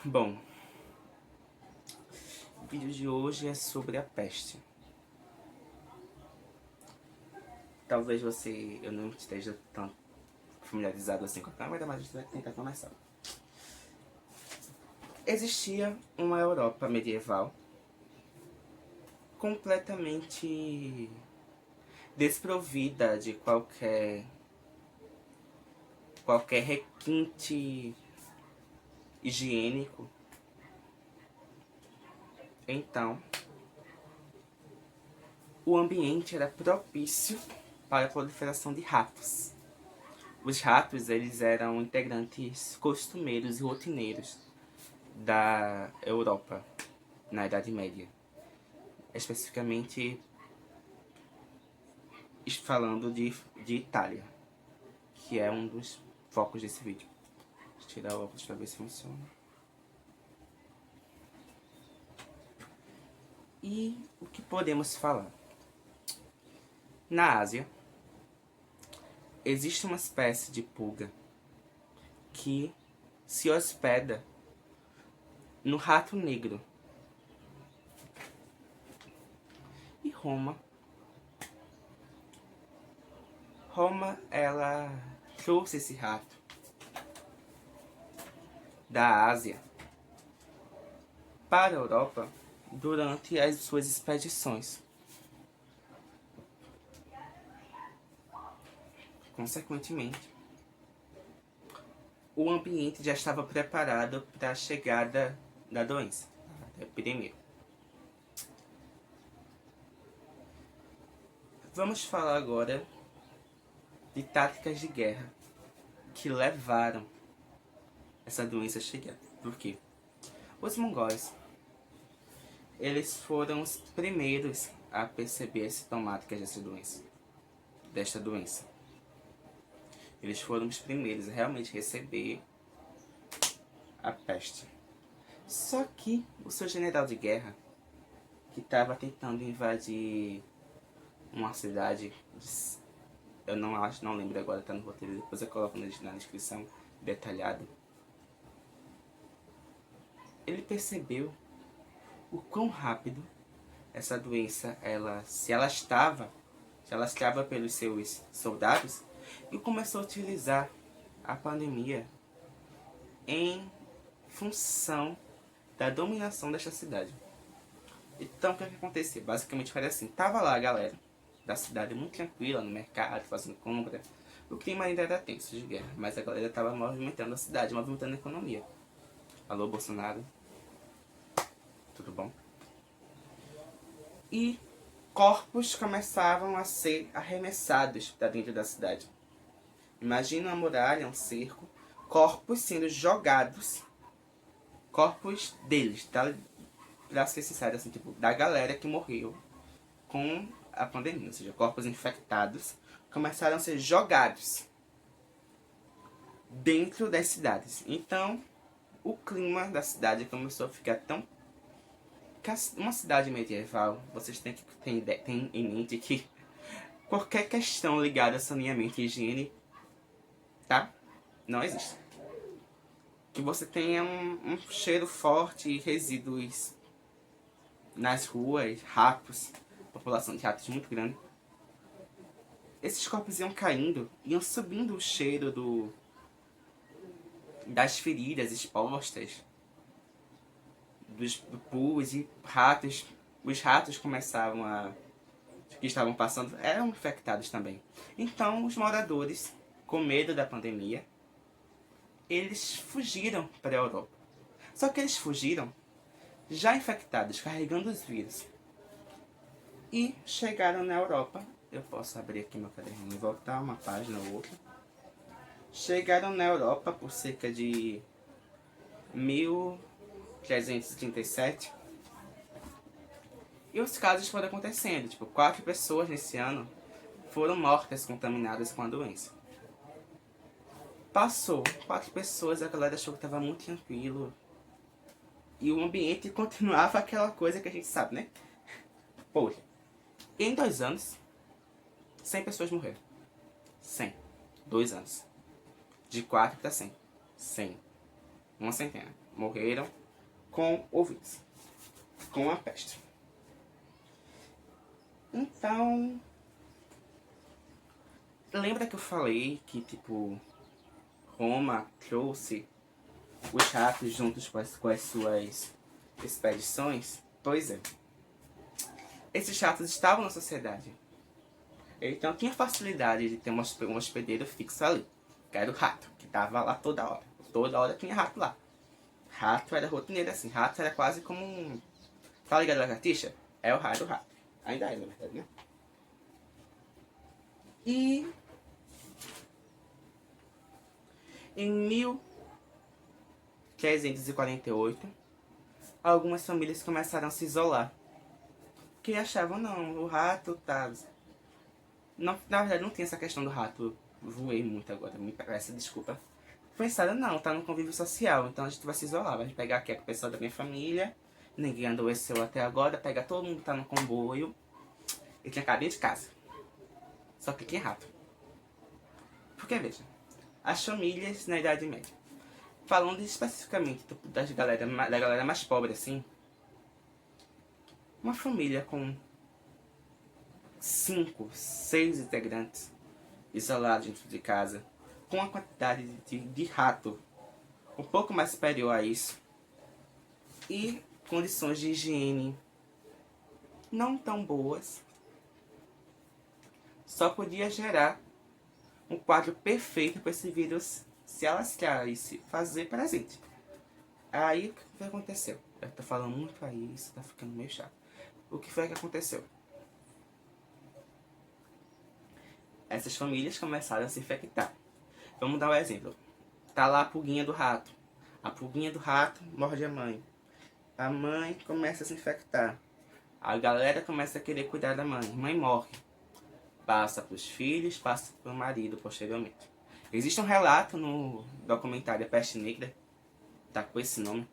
Bom, o vídeo de hoje é sobre a peste. Talvez eu não esteja tão familiarizado assim com a câmera, mas a gente vai tentar começar. Existia uma Europa medieval completamente desprovida de qualquer requinte higiênico. Então, o ambiente era propício para a proliferação de ratos. Os ratos, eles eram integrantes costumeiros e rotineiros da Europa na Idade Média. Especificamente falando de Itália, que é um dos focos desse vídeo. Vou tirar o óculos para ver se funciona. E o que podemos falar? Na Ásia, existe uma espécie de pulga que se hospeda no rato negro. E Roma, ela trouxe esse rato da Ásia para a Europa durante as suas expedições. Consequentemente, o ambiente já estava preparado para a chegada da doença, da epidemia. Vamos falar agora de táticas de guerra que levaram essa doença a chegar. Por quê? Os mongóis, eles foram os primeiros a perceber as sintomáticas desta doença. Eles foram os primeiros a realmente receber a peste. Só que o seu general de guerra, que estava tentando invadir uma cidade, eu não lembro agora, tá no roteiro, depois eu coloco na descrição detalhado. Ele percebeu o quão rápido essa doença, se ela estava pelos seus soldados, e começou a utilizar a pandemia em função da dominação desta cidade. Então, o que acontecia? Basicamente foi assim, tava lá a galera da cidade muito tranquila, no mercado, fazendo compra. O clima ainda era tenso de guerra, mas a galera estava movimentando a cidade, movimentando a economia. Alô, Bolsonaro? Tudo bom? E corpos começavam a ser arremessados para dentro da cidade. Imagina uma muralha, um cerco, corpos sendo jogados, corpos deles, tá? Pra ser sincero, assim, tipo, da galera que morreu com a pandemia, ou seja, corpos infectados, começaram a ser jogados dentro das cidades. Então, o clima da cidade começou a ficar tão... Uma cidade medieval, vocês têm que ter em mente que qualquer questão ligada a saneamento e higiene, tá? Não existe. Que você tenha um cheiro forte e resíduos nas ruas, ratos, população de ratos muito grande. Esses corpos iam caindo, iam subindo o cheiro das feridas expostas, do pus e ratos. Os ratos começavam que estavam passando, eram infectados também. Então, os moradores, com medo da pandemia, eles fugiram para a Europa. Só que eles fugiram já infectados, carregando os vírus. E chegaram na Europa. Eu posso abrir aqui meu caderninho e voltar uma página ou outra. Chegaram na Europa por cerca de 1337. E os casos foram acontecendo. Tipo, 4 pessoas nesse ano foram mortas contaminadas com a doença. Passou 4 pessoas, a galera achou que estava muito tranquilo. E o ambiente continuava aquela coisa que a gente sabe, né? Poxa, em 2 anos, 100 pessoas morreram. 100. 2 anos. De 4 para 100. 100. Uma centena. morreram com o vírus, com a peste. Então, lembra que eu falei que, tipo, Roma trouxe os ratos juntos com as suas expedições? Pois é. Esses ratos estavam na sociedade. Então tinha facilidade de ter um hospedeiro fixo ali. Que era o rato, que tava lá toda hora. Toda hora tinha rato lá. Rato era rotineiro assim. Rato era quase como um... Tá ligado, lagartixa? É o raio do rato. Ainda é, na verdade, né? E... em 1348, algumas famílias começaram a se isolar. Porque achavam, não, o rato tá... Não, na verdade não tinha essa questão do rato. Voei muito agora, me peça desculpa. Pensaram, não, tá no convívio social, então a gente vai se isolar. Vai pegar aqui a pessoa da minha família, ninguém adoeceu até agora, pega todo mundo que tá no comboio. E tinha cabine de casa. Só que tinha rato. Porque, veja, as famílias na Idade Média, falando especificamente da galera mais pobre assim, uma família com 5, 6 integrantes isolados dentro de casa, com a quantidade de rato um pouco mais superior a isso, e condições de higiene não tão boas, só podia gerar um quadro perfeito para esse vírus se alastrar e se fazer presente. Aí o que aconteceu? Eu tô falando muito aí, isso tá ficando meio chato. O que foi que aconteceu? Essas famílias começaram a se infectar. Vamos dar um exemplo. Tá lá a pulguinha do rato. A pulguinha do rato morde a mãe. A mãe começa a se infectar. A galera começa a querer cuidar da mãe. Mãe morre. Passa para os filhos, passa para o marido posteriormente. Existe um relato no documentário A Peste Negra, tá com esse nome,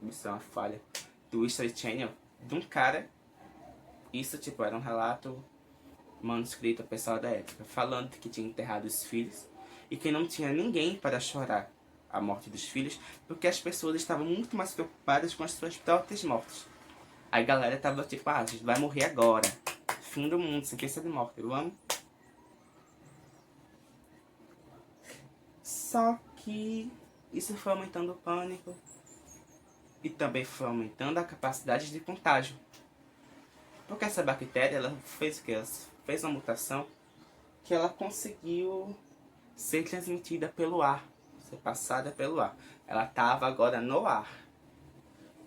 isso é uma falha, do History Channel, de um cara, isso tipo era um relato manuscrito ao pessoal da época, falando que tinha enterrado os filhos e que não tinha ninguém para chorar a morte dos filhos, porque as pessoas estavam muito mais preocupadas com as suas próprias mortes. A galera tava tipo, a gente vai morrer agora. Fim do mundo, sentença de morte, eu amo. Só que isso foi aumentando o pânico e também foi aumentando a capacidade de contágio. Porque essa bactéria, ela fez o que? Ela fez uma mutação que ela conseguiu ser transmitida pelo ar, ser passada pelo ar. Ela estava agora no ar.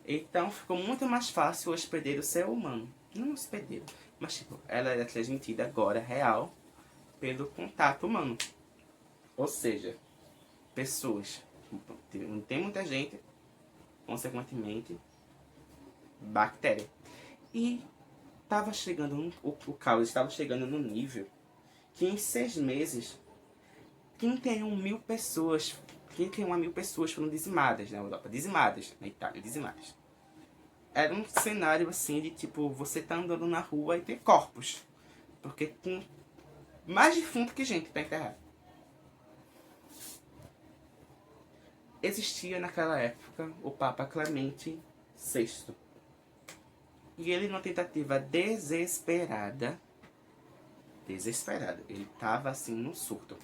Então ficou muito mais fácil o hospedeiro ser humano. Não hospedeiro, mas tipo, ela era transmitida agora, real, pelo contato humano. Ou seja, pessoas, não tem muita gente, consequentemente, bactéria. E estava chegando, o caos estava chegando no nível que em 6 meses, 31.000 pessoas, 31.000 pessoas foram dizimadas na Europa, dizimadas, na Itália, dizimadas. Era um cenário assim de tipo, você tá andando na rua e tem corpos. Porque tem mais defunto que gente pra enterrar. Existia naquela época o Papa Clemente VI. E ele, numa tentativa desesperada, ele tava assim no surto.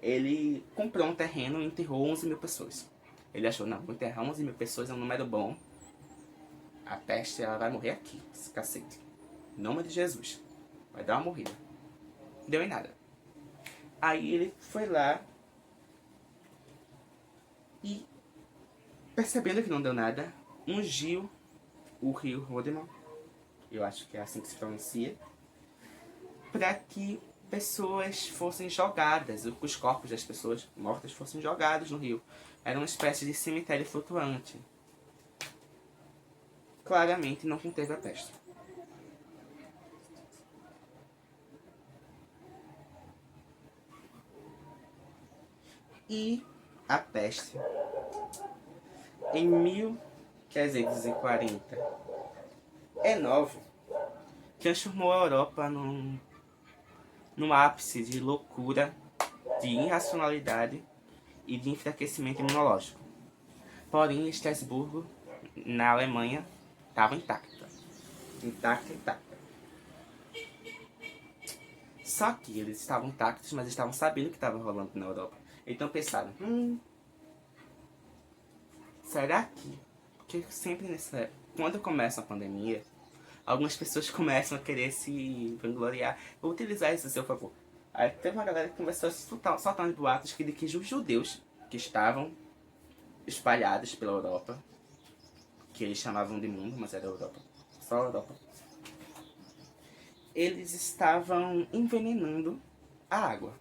Ele comprou um terreno e enterrou 11.000 pessoas. Ele achou, não, vou enterrar 11.000 pessoas, é um número bom. A peste, ela vai morrer aqui, esse cacete. Em nome de Jesus. Vai dar uma morrida. Não deu em nada. Aí ele foi lá e, percebendo que não deu nada, ungiu o rio Rodemon, eu acho que é assim que se pronuncia, para que pessoas fossem jogadas, os corpos das pessoas mortas fossem jogados no rio. Era uma espécie de cemitério flutuante. Claramente não conteve a peste. E a peste, em 1549, transformou a Europa num ápice de loucura, de irracionalidade e de enfraquecimento imunológico. Porém, Estrasburgo, na Alemanha, estava intacta. Intacta. Só que eles estavam intactos, mas estavam sabendo o que estava rolando na Europa. Então pensaram, será que... Porque sempre nessa época, quando começa a pandemia, algumas pessoas começam a querer se vangloriar, utilizar isso a seu favor. Aí teve uma galera que começou a soltar uns boatos de que os judeus que estavam espalhados pela Europa, que eles chamavam de mundo, mas era Europa, só a Europa, eles estavam envenenando a água.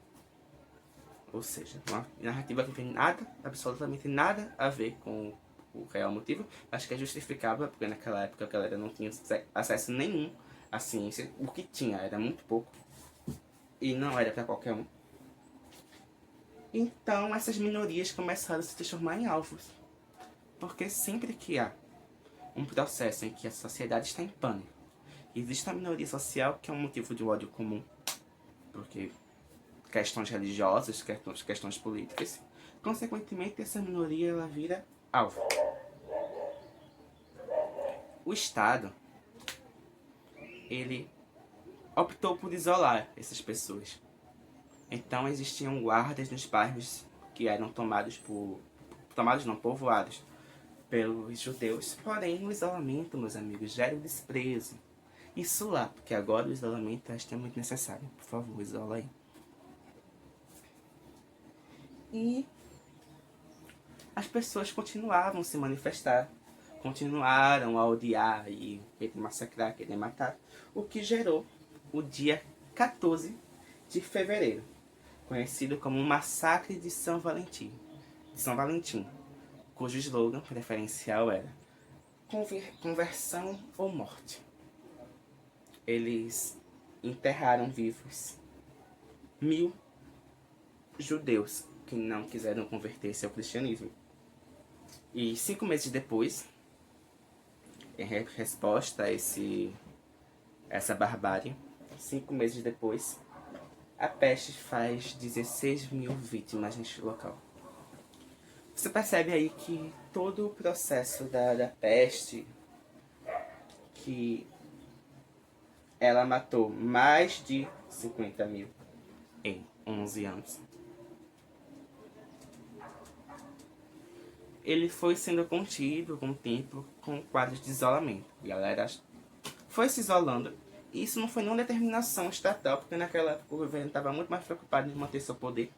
Ou seja, uma narrativa que não tem nada, absolutamente nada a ver com o real motivo, mas que é justificável, porque naquela época a galera não tinha acesso nenhum à ciência. O que tinha era muito pouco, e não era para qualquer um. Então essas minorias começaram a se transformar em alvos. Porque sempre que há um processo em que a sociedade está em pânico, existe uma minoria social que é um motivo de ódio comum, porque questões religiosas, questões políticas, consequentemente essa minoria ela vira alvo. O Estado, ele optou por isolar essas pessoas. Então existiam guardas nos bairros que eram povoados pelos judeus. Porém, o isolamento, meus amigos, gera o desprezo. Isso lá, porque agora o isolamento é extremamente necessário. Por favor, isola aí. E as pessoas continuavam a se manifestar, continuaram a odiar e querer massacrar, querer matar, o que gerou o dia 14 de fevereiro, conhecido como o Massacre de São Valentim, cujo slogan preferencial era conversão ou morte. Eles enterraram vivos 1000 judeus que não quiseram converter-se ao cristianismo. E 5 meses depois, em resposta a essa barbárie, 5 meses depois, a peste faz 16 mil vítimas neste local. Você percebe aí que todo o processo da peste, que ela matou mais de 50 mil em 11 anos, ele foi sendo contido com o tempo, com quadros de isolamento. A galera foi se isolando. E isso não foi nenhuma determinação estatal, porque naquela época o governo estava muito mais preocupado em manter seu poder.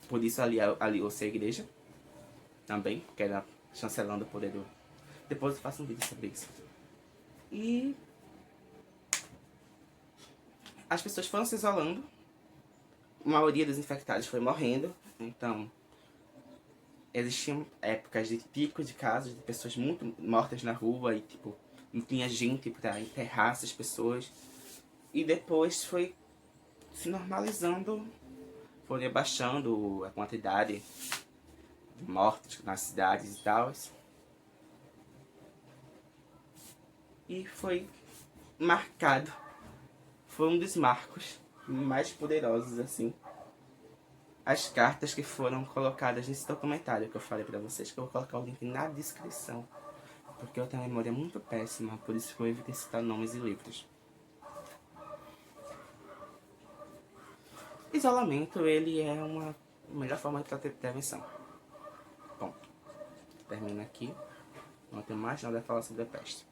Por isso aliou-se a igreja também, porque era chancelando o poder do... Depois eu faço um vídeo sobre isso. E as pessoas foram se isolando. A maioria dos infectados foi morrendo. Então existiam épocas de pico de casos de pessoas muito mortas na rua e tipo, não tinha gente para enterrar essas pessoas. E depois foi se normalizando, foi abaixando a quantidade de mortos nas cidades e tal. E foi marcado, foi um dos marcos mais poderosos assim, as cartas que foram colocadas nesse documentário que eu falei pra vocês, que eu vou colocar o link na descrição, porque eu tenho uma memória muito péssima, por isso que eu evitei citar nomes e livros. Isolamento, ele é uma melhor forma de prevenção. Ponto. Termina aqui, não tenho mais nada a falar sobre a peste.